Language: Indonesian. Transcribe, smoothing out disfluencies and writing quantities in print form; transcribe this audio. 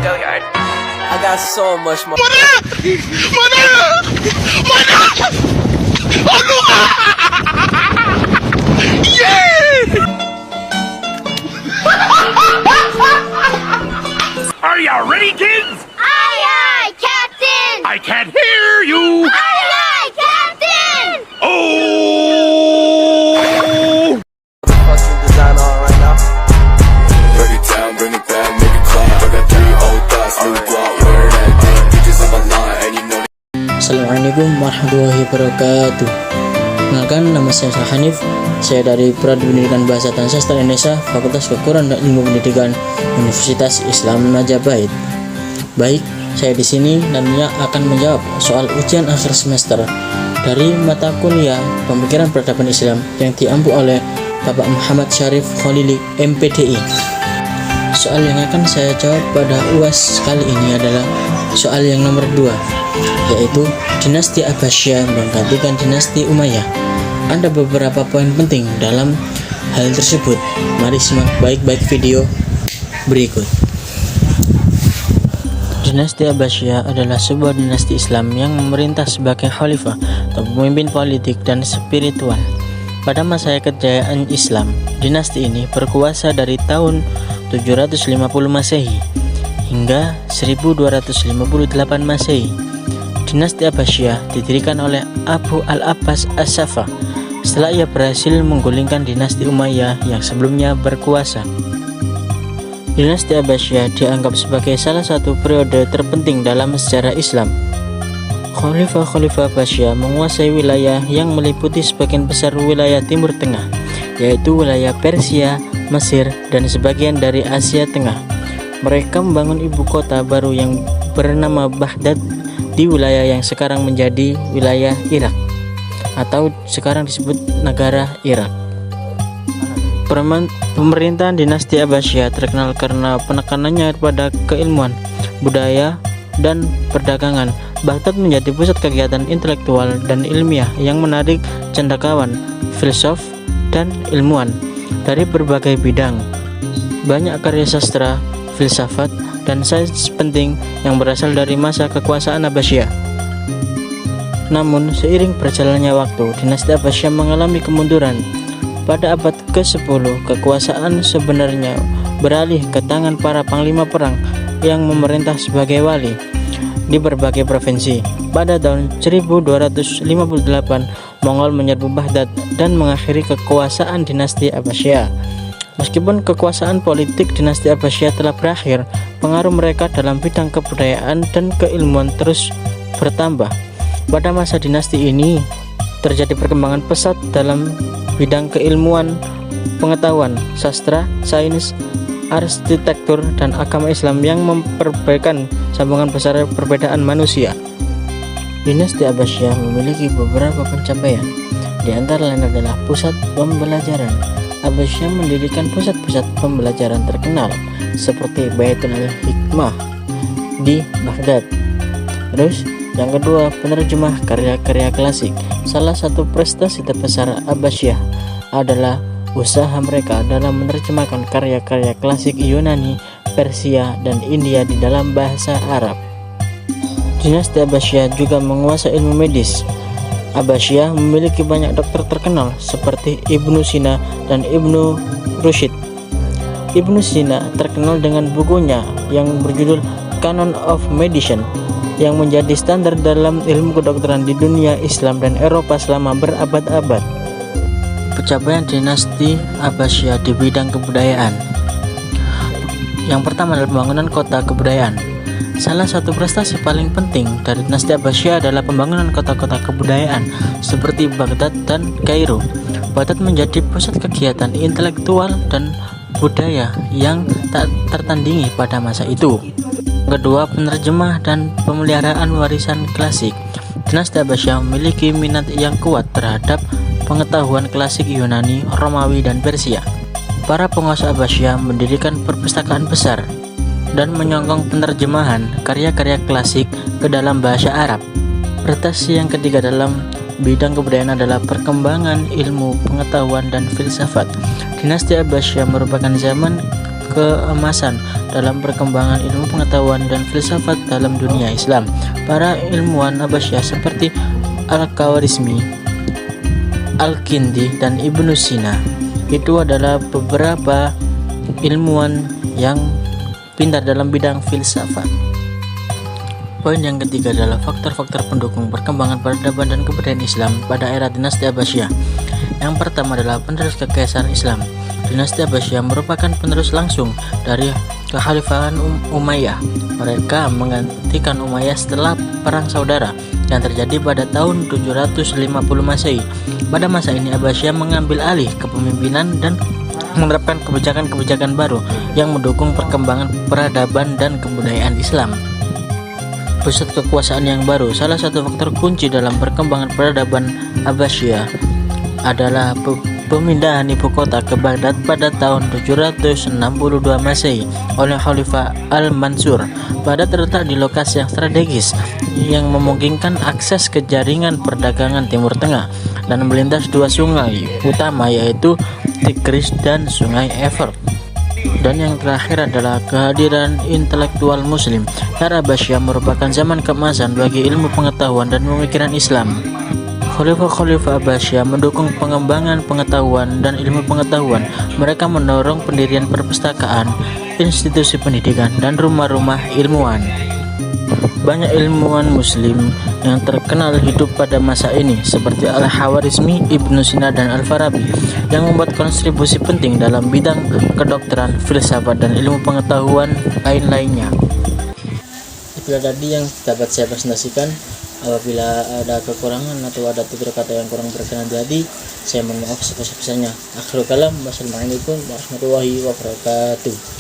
Gilliard. I got so much more. Are you ready, kids? Aye, aye, Captain! I can't hear you. Aye, aye, Captain! Oh! Fucking design on right now. Break it down, bring it back, make it clap. I got 3 old thoughts, new block, where that thing. Bitches on my line, and you know Assalamualaikum warahmatullahi wabarakatuh. Kenalkan, nama saya Hanif. Saya dari Prodi Pendidikan Bahasa dan Sastra Indonesia, Fakultas Keguruan dan Ilmu Pendidikan Universitas Islam Najabahit. Baik, saya di sini nantinya akan menjawab soal ujian akhir semester dari mata kuliah Pemikiran Peradaban Islam yang diampu oleh Bapak Muhammad Syarif Khalili, MPDI. Soal yang akan saya jawab pada UAS kali ini adalah soal yang nomor 2, yaitu dinasti Abbasiyah menggantikan dinasti Umayyah. Ada beberapa poin penting dalam hal tersebut. Mari simak baik-baik video berikut. Dinasti Abbasiyah adalah sebuah dinasti Islam yang memerintah sebagai khalifah atau pemimpin politik dan spiritual. Pada masa kejayaan Islam, dinasti ini berkuasa dari tahun 750 Masehi hingga 1258 Masehi. Dinasti Abbasiyah didirikan oleh Abu al-Abbas as-Saffah setelah ia berhasil menggulingkan dinasti Umayyah yang sebelumnya berkuasa. Dinasti Abbasiyah dianggap sebagai salah satu periode terpenting dalam sejarah Islam. Khalifah-khalifah Abbasiyah menguasai wilayah yang meliputi sebagian besar wilayah Timur Tengah, yaitu wilayah Persia, Mesir, dan sebagian dari Asia Tengah. Mereka membangun ibu kota baru yang bernama Baghdad di wilayah yang sekarang menjadi wilayah Irak, atau sekarang disebut negara Irak. Pemerintahan dinasti Abbasiyah terkenal karena penekanannya pada keilmuan, budaya, dan perdagangan. Baghdad menjadi pusat kegiatan intelektual dan ilmiah yang menarik cendekiawan, filsuf, dan ilmuwan dari berbagai bidang. Banyak karya sastra, filsafat, dan sains penting yang berasal dari masa kekuasaan Abbasiyah. Namun, seiring berjalannya waktu, dinasti Abbasiyah mengalami kemunduran. Pada abad ke-10, kekuasaan sebenarnya beralih ke tangan para panglima perang yang memerintah sebagai wali di berbagai provinsi. Pada tahun 1258, Mongol menyerbu Baghdad dan mengakhiri kekuasaan dinasti Abbasiyah. Meskipun kekuasaan politik dinasti Abbasiyah telah berakhir, pengaruh mereka dalam bidang kebudayaan dan keilmuan terus bertambah. Pada masa dinasti ini, terjadi perkembangan pesat dalam bidang keilmuan, pengetahuan, sastra, sains, arsitektur, dan agama Islam yang memperbaikan sambungan besar perbedaan manusia. Dinasti Abbasiyah memiliki beberapa pencapaian. Di antara lain adalah pusat pembelajaran. Abbasiyah mendirikan pusat-pusat pembelajaran terkenal seperti Baitul Hikmah di Baghdad. Terus yang kedua, penerjemah karya-karya klasik. Salah satu prestasi terbesar Abbasiyah adalah usaha mereka dalam menerjemahkan karya-karya klasik Yunani, Persia, dan India di dalam bahasa Arab. Dinasti Abbasiyah juga menguasai ilmu medis. Abbasiyah memiliki banyak dokter terkenal seperti Ibnu Sina dan Ibnu Rushd. Ibnu Sina terkenal dengan bukunya yang berjudul Canon of Medicine, yang menjadi standar dalam ilmu kedokteran di dunia Islam dan Eropa selama berabad-abad. Pencapaian dinasti Abbasiyah di bidang kebudayaan. Yang pertama adalah pembangunan kota kebudayaan. Salah satu prestasi paling penting dari dinasti Abbasiyah adalah pembangunan kota-kota kebudayaan seperti Baghdad dan Kairo. Baghdad menjadi pusat kegiatan intelektual dan budaya yang tak tertandingi pada masa itu. Kedua, penerjemah dan pemeliharaan warisan klasik. Dinasti Abbasiyah memiliki minat yang kuat terhadap pengetahuan klasik Yunani, Romawi, dan Persia. Para penguasa Abbasiyah mendirikan perpustakaan besar dan menyokong penerjemahan karya-karya klasik ke dalam bahasa Arab. Prestasi yang ketiga dalam bidang kebudayaan adalah perkembangan ilmu, pengetahuan, dan filsafat. Dinasti Abbasiyah merupakan zaman keemasan dalam perkembangan ilmu pengetahuan dan filsafat dalam dunia Islam. Para ilmuwan Abbasiyah seperti Al-Khawarizmi, Al-Kindi, dan Ibnu Sina itu adalah beberapa ilmuwan yang pintar dalam bidang filsafat. Poin yang ketiga adalah faktor-faktor pendukung perkembangan peradaban dan kebudayaan Islam pada era dinasti Abbasiyah. Yang pertama adalah penerus kekaisaran Islam. Dinasti Abbasiyah merupakan penerus langsung dari kekhalifahan Umayyah. Mereka menggantikan Umayyah setelah perang saudara yang terjadi pada tahun 750 Masehi. Pada masa ini Abbasiyah mengambil alih kepemimpinan dan menerapkan kebijakan-kebijakan baru yang mendukung perkembangan peradaban dan kebudayaan Islam. Pusat kekuasaan yang baru. Salah satu faktor kunci dalam perkembangan peradaban Abbasiyah adalah pemindahan ibu kota ke Baghdad pada tahun 762 Masehi oleh Khalifah Al-Mansur. Baghdad terletak di lokasi yang strategis yang memungkinkan akses ke jaringan perdagangan Timur Tengah dan melintas dua sungai utama yaitu Tigris dan Sungai Euphrates. Dan yang terakhir adalah kehadiran intelektual muslim. Era Abbasiyah merupakan zaman keemasan bagi ilmu pengetahuan dan pemikiran Islam. Khalifah-khalifah Abbasiyah mendukung pengembangan pengetahuan dan ilmu pengetahuan. Mereka mendorong pendirian perpustakaan, institusi pendidikan, dan rumah-rumah ilmuwan. Banyak ilmuwan muslim yang terkenal hidup pada masa ini seperti Al-Khawarizmi, Ibnu Sina, dan Al-Farabi yang membuat kontribusi penting dalam bidang kedokteran, filsafat, dan ilmu pengetahuan lain-lainnya. Itulah tadi yang dapat saya presentasikan. Apabila ada kekurangan atau ada tutur kata yang kurang berkenan di hati, saya mohon maaf sebesar-besarnya. Akhirul kalam, wassalamualaikum warahmatullahi wabarakatuh.